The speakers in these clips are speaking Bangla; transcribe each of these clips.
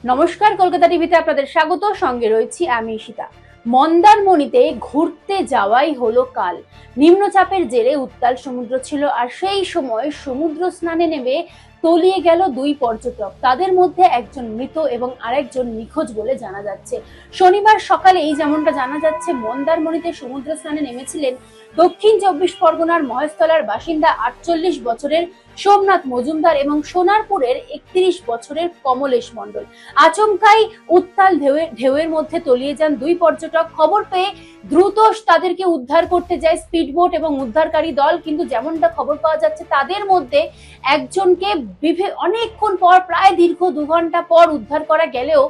নমস্কার, কলকাতা টিভিতে আপনাদের স্বাগত। সঙ্গে রয়েছি আমি ঈশিতা। মন্দারমণিতে ঘুরতে যাওয়াই হলো কাল। নিম্নচাপের জেরে উত্তাল সমুদ্র ছিল, আর সেই সময় সমুদ্র স্নানে নেমে তলিয়ে গেল দুই পর্যটক। তাদের মধ্যে একজন মৃত এবং আরেকজন নিখোঁজ বলে জানা যাচ্ছে। শনিবার সকালেই যেমনটা জানা যাচ্ছে, মন্দারমণিতে সমুদ্র স্নানে নেমেছিলেন দক্ষিণ চব্বিশ পরগনার মহেশতলার বাসিন্দা 48 বছরের সোমনাথ মজুমদার এবং সোনারপুরের 31 বছরের কমলেশ মণ্ডল। আচমকাই উত্তাল ঢেউয়ের মধ্যে তলিয়ে যান দুই পর্যটক। খবর পেয়ে দ্রুত তাদেরকে উদ্ধার করতে যায় স্পিডবোট এবং উদ্ধারকারী দল। কিন্তু যেমনটা খবর পাওয়া যাচ্ছে, তাদের মধ্যে একজনকে অনেকক্ষণ পর, প্রায় দীর্ঘ 2 ঘন্টা পর উদ্ধার করা গেলেও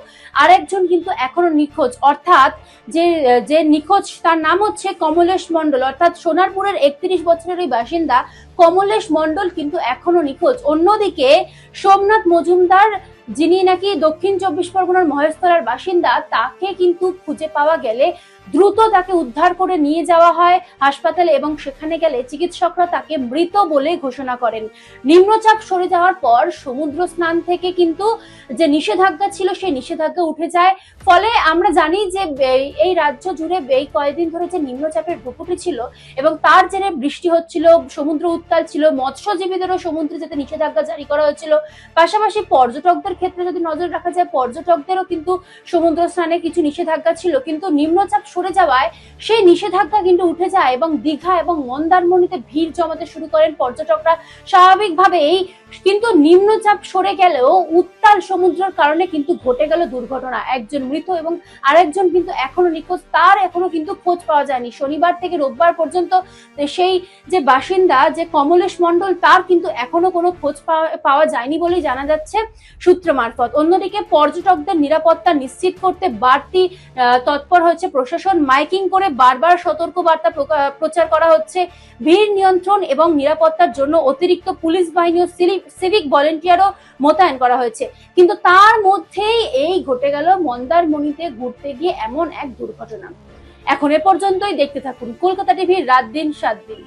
আরেকজন কিন্তু এখনো নিখোঁজ। অর্থাৎ যে নিখোঁজ তার নাম হচ্ছে কমলেশ মণ্ডল, অর্থাৎ সোনারপুরের 31 বছরের ওই বাসিন্দা কমলেশ মণ্ডল কিন্তু এখনো নিখোঁজ। অন্যদিকে সোমনাথ মজুমদার, যিনি নাকি দক্ষিণ চব্বিশ পরগনার মহেশতলার বাসিন্দা, তাকে কিন্তু খুঁজে পাওয়া গেলে দ্রুত তাকে উদ্ধার করে নিয়ে যাওয়া হয় হাসপাতালে এবং সেখানে গেলে চিকিৎসকরা তাকে মৃত বলে ঘোষণা করেন। নিম্নচাপ সরে যাওয়ার পর সমুদ্র স্নান থেকে কিন্তু যে নিষেধাজ্ঞা ছিল, সেই নিষেধাজ্ঞা উঠে যায়। ফলে আমরা জানি যে এই রাজ্য জুড়ে এই কয়েকদিন ধরে যে নিম্নচাপের ভ্রুকুটি ছিল এবং তার জেরে বৃষ্টি হচ্ছিল, সমুদ্র উত্তাল ছিল, মৎস্যজীবীদেরও সমুদ্রে যেতে নিষেধাজ্ঞা জারি করা হয়েছিল। পাশাপাশি পর্যটকদের ক্ষেত্রে যদি নজর রাখা যায়, পর্যটকদেরও কিন্তু সমুদ্র স্নানে কিছু নিষেধাজ্ঞা ছিল, কিন্তু নিম্নচাপ সরে যাওয়ায় সেই নিষেধাজ্ঞা কিন্তু উঠে যায় এবং দীঘা এবং মন্দারমণিতে ভিড় জমাতে শুরু করেন পর্যটকরা স্বাভাবিকভাবেই। কিন্তু নিম্নচাপ সরে গেলেও উত্তাল সমুদ্রের কারণে কিন্তু ঘটে গেল দুর্ঘটনা। একজন মৃত এবং আরেকজন কিন্তু এখনো নিখোঁজ, তার এখনো কিন্তু খোঁজ পাওয়া যায়নি। শনিবার থেকে রোববার পর্যন্ত সেই যে বাসিন্দা, যে কমলেশ মণ্ডল, তার কিন্তু এখনো কোনো খোঁজ পাওয়া যায়নি বলেই জানা যাচ্ছে সূত্র মারফত। অন্যদিকে পর্যটকদের নিরাপত্তা নিশ্চিত করতে বাড়তি তৎপর হয়েছে প্রশাসন। মাইকিং করে বারবার সতর্ক বার্তা প্রচার করা হচ্ছে। ভিড় নিয়ন্ত্রণ এবং নিরাপত্তার জন্য অতিরিক্ত পুলিশ বাহিনী ও সিভিক ভলেন্টিয়ারও মোতায়েন করা হয়েছে। কিন্তু তার মধ্যেই এই ঘটে গেল মন্দারমণিতে ঘুরতে গিয়ে এমন এক দুর্ঘটনা। এখন এ পর্যন্তই। দেখতে থাকুন কলকাতা টিভির রাত দিন 7 দিন।